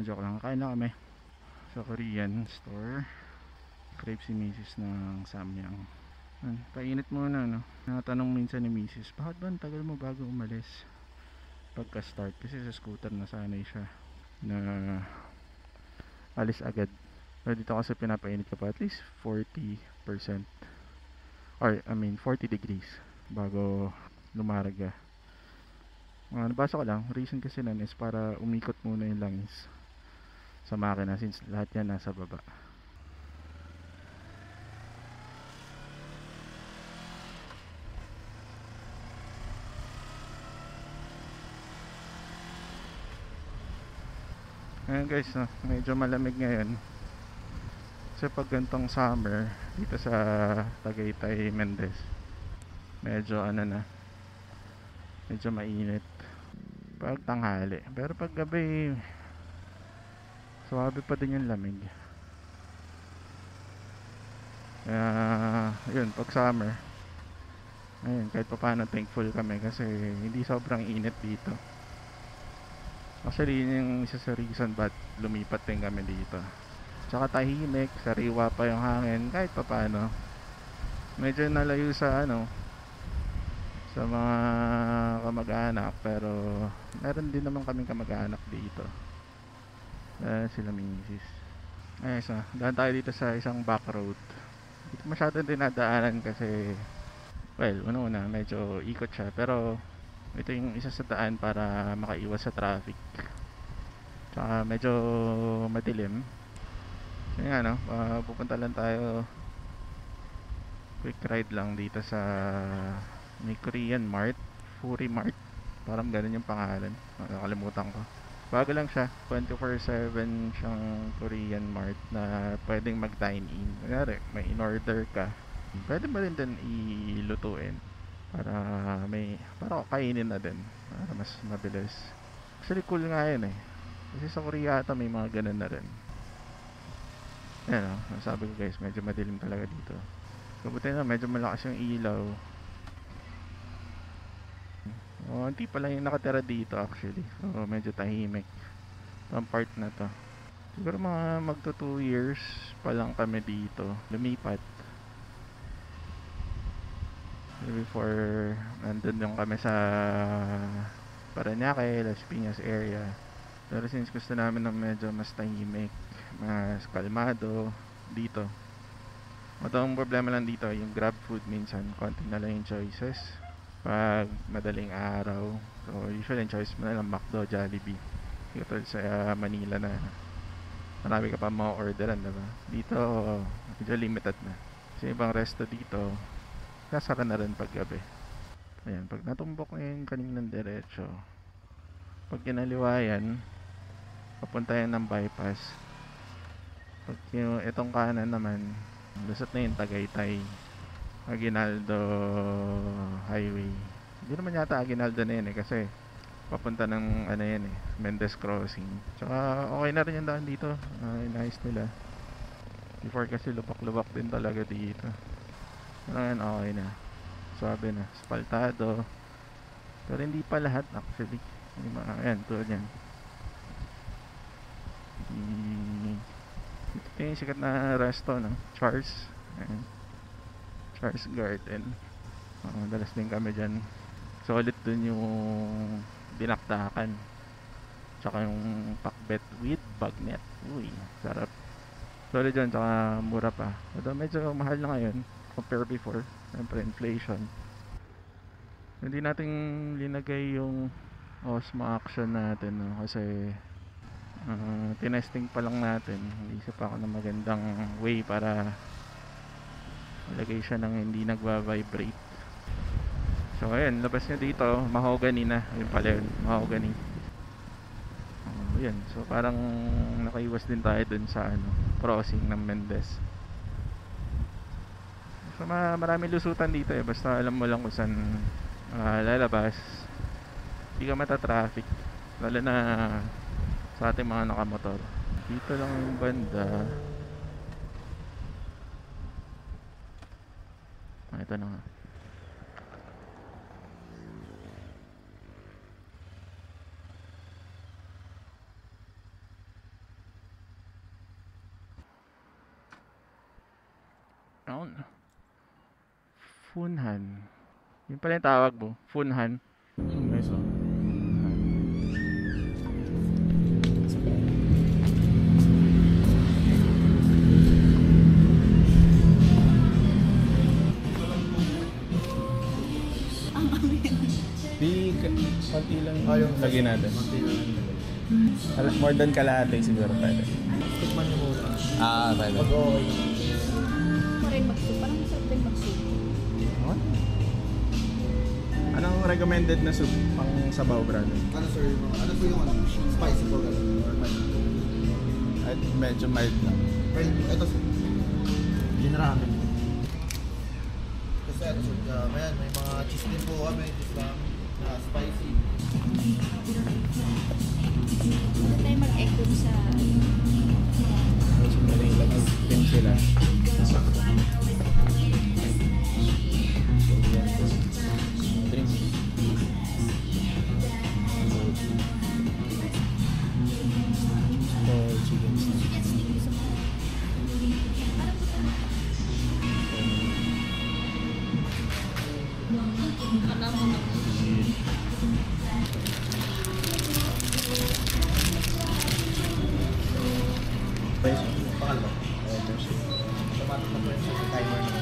Joke lang, kain na kami sa Korean store. Crave si Mrs. ng samyang. Painit muna, no? Natanong minsan ni Mrs. bakit ba ang tagal mo bago umalis pagka start, kasi sa scooter na sanay siya na alis agad. Pero dito kasi pinapainit ka pa at least 40%, or I mean 40 degrees bago lumarga. Nabasa ko lang, reason kasi nun is para umikot muna yung langis sa makina since lahat yan nasa baba. Ngayon guys, no, medyo malamig ngayon. Kasi pag gantong summer dito sa Tagaytay, Mendez, medyo ano na, medyo mainit pag tanghali. Pero pag gabi, suwabe pa din yung lamig. Kaya, yun, pag summer, ayun, kahit pa paano thankful kami kasi hindi sobrang init dito. Actually, yun yung isa sa reason ba't lumipat din kami dito. Tsaka tahimik, sariwa pa yung hangin, kahit pa paano. Medyo nalayo sa ano, sa mga kamag-anak, pero meron din naman kaming kamag-anak dito. Sila misis. Ayos na, daan tayo dito sa isang back road. Dito masyadong dinadaanan kasi, well, una medyo ikot siya, pero ito yung isa sa daan para makaiwas sa traffic. Tsaka medyo madilim. So nga no, pupunta lang tayo, quick ride lang dito sa may Korean Mart, Furi Mart, parang ganun yung pangalan, nakalimutan ko. Bago lang siya, 24/7 siyang Korean Mart na pwedeng mag dine in. Kunyari may in order ka, pwede mo rin din ilutuin para para kainin na din, para mas mabilis. Actually cool nga yun eh, kasi sa Korea ata may mga ganun na rin. Ayan o, sabi ko guys, medyo madilim talaga dito. Kabuti na medyo malakas yung ilaw. Hindi pa lang yung nakatira dito actually. So medyo tahimik ang part na to. Siguro mga magto 2 years pa lang kami dito lumipat. Before, nandun lang kami sa Parañaque, Las Piñas area. Pero since gusto namin ng medyo mas tahimik, mas kalmado dito. Ang problema lang dito, yung grab food minsan, konti na lang yung choices pag madaling araw. So usually yung choice mo na lang McDo, Jollibee. Katulad sa Manila na marami ka pa mga orderan, diba? Dito medyo limited na. Kasi ibang resto dito nasara na rin pag gabi. Ayan, pag natumbok na yung kaninang diretso, pag kinaliwa yan, papunta yan ng bypass. Pag yung itong kanan naman, lusot na yung Tagaytay Aguinaldo Highway. Hindi naman yata Aguinaldo na yun eh, kasi papunta ng ano yan eh, Mendez Crossing. Tsaka okay na rin yung daan dito, nice nila. Before kasi lubak-lubak din talaga dito. Pero ngayon okay na, swabe na, spaltado. Pero hindi pa lahat actually. Ayan, tulad yan. Ito yung sikat na resto, no? Charles. Ayan. Charles Garden. Dalas din kami dyan. Solid dun yung dinakdakan. Tsaka yung pakbet with bagnet. Uy, sarap. Solid dyan, tsaka mura pa. Pero medyo mahal na ngayon compare before. Siyempre, inflation. Hindi natin linagay yung Osmo Action natin, no? Kasi tinesting pa lang natin. Naisip ako ng magandang way para ilagay siya ng hindi nagva-vibrate. So ayun, labas niya dito, mahogany na. Yun pala yun, mahogany. Yun, so parang nakaiwas din tayo dun sa ano, crossing ng Mendez. So marami lusutan dito eh, basta alam mo lang kung saan lalabas. Hindi ka mata-traffic, lalo na sa ating mga nakamotor. Dito lang yung banda. Ito na nga. Aun. Funhan. Yun pala yung tawag mo. Funhan. Guys, oh. Di, konti lang yung lagyan natin. More than kalahati siguro pwede. Tikman niyo muna. Pwede. Mag-okay. Parang mag-soup. Parang masarap din mag-soup. What? Anong recommended na soup pang sabaw, brother? Ano sir, ano po yung spicy po gano'n? At medyo mild lang. Ito sir. Gin ramen. Kasi ano sir, may mga cheese din po kami, cheese ramen na spicy. Hindi tayo mag-echo sa... Medyo malilagay din sila. Drinks. Chicken Pakalawa. Automatic na po yung sa timer na.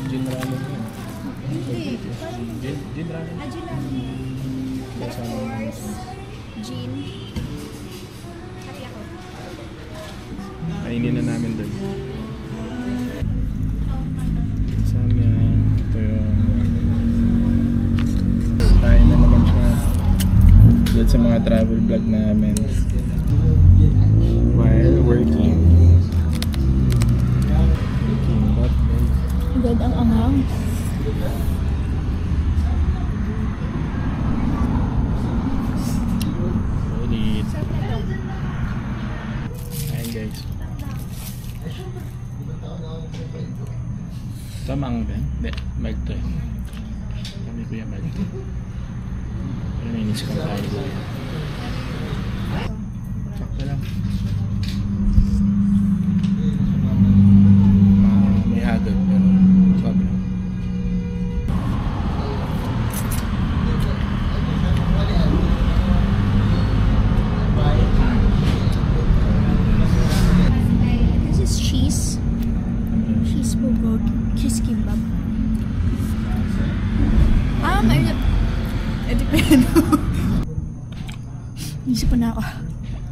Gin ramen yun. Hindi. Gin ramen. Gin ramen. Dark horse. Gin. Hati ako. Kainin na namin doon. Samyang. Ito yung... Tayo na naman siya. Dito sa mga travel vlog namin. While working. Agad ang anghang. Solid. Sarap na ito. Ayan guys. Tamang din. Hindi, mild to eh. Kami ko yung mild. Pero nainis ko tayo. Sakto lang. May hagod pero sabi lang. This is cheese. Cheese bulgogi. Cheese kimbap. May... Ito pa yan. Isip pa na ako.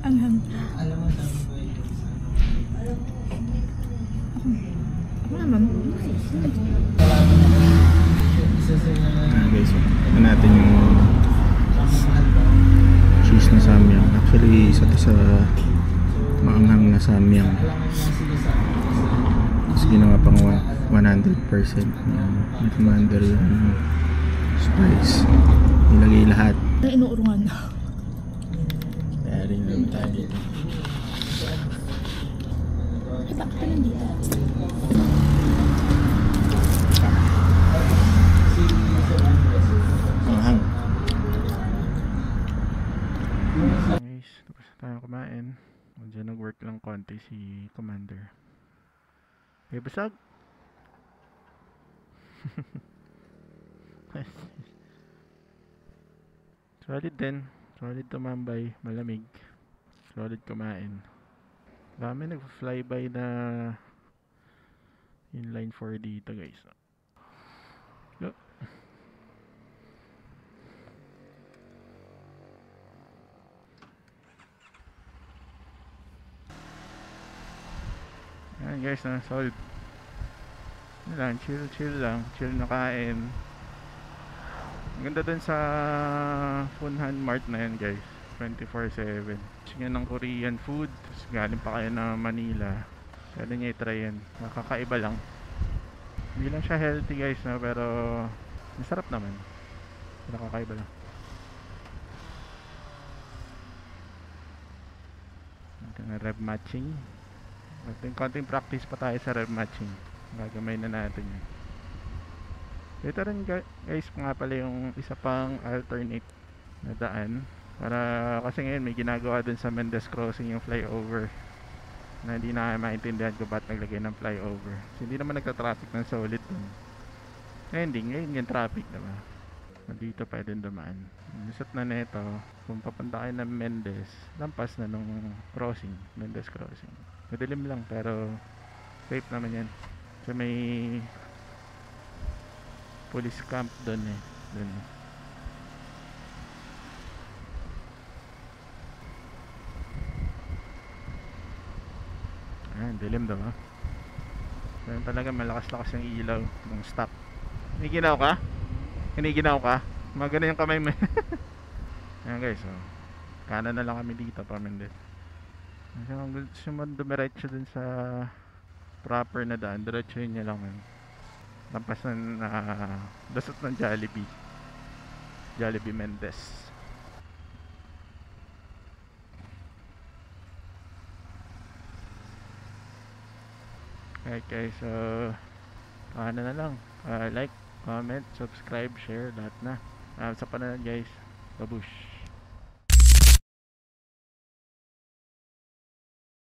Anghang. Ako naman. Guys, ito natin yung cheese na samyang. Actually, isa to sa maanghang na samyang. Tapos ginawa pang 100%. May commander yung spice. Nilagay lahat. Ay, inuurungan. Kaya rin naman tayo dito. Ay, bakit pa nandito? Anghang. Guys, tapos na tayo kumain. Diyan nag-work lang konti si Commander. May basag. Solid din. Solid tumambay. Malamig. Solid kumain. Dami nag-flyby na inline 4 dito guys. Look. Ayan guys, na solid. Ano lang, chill lang. Chill na kain. Ang ganda dun sa Funhan Mart na yan guys. 24/7. Sige ng Korean food. Tapos galing pa kayo na Manila. Pwede nyo i-try yan. Nakakaiba lang. Hindi lang siya healthy guys no? Pero masarap naman. Nakakaiba lang. Ito na rev matching. Konting practice pa tayo sa rev matching. Gagamay na natin yun. Ito rin guys nga pala yung isa pang alternate na daan. Para kasi ngayon may ginagawa dun sa Mendez Crossing yung flyover. Na hindi na maintindihan ko ba't naglagay ng flyover. Kasi hindi naman nagka-traffic ng solid dun. Ngayon yung traffic, diba? Dito pwedeng dumaan. Isat na neto, kung papunta kayo ng Mendez, lampas na nung crossing, Mendez Crossing. Madilim lang pero safe naman yan. So may police camp doon eh. Doon. Ayan, dilim diba? Ayan talaga malakas-lakas yung ilaw ng stop. Hiniginaw ka? Hiniginaw ka? Magana yung kamay mo. Ayan guys, so kanan na lang kami dito pa Mendez. Kasi kung gusto mo dumiretso dun sa proper na daan, diretsuhin nyo lang yun. Lampas ng dasot ng Jollibee Mendez. Okay, so ano na lang, like, comment, subscribe, share, lahat na. Sa panonood guys, babush.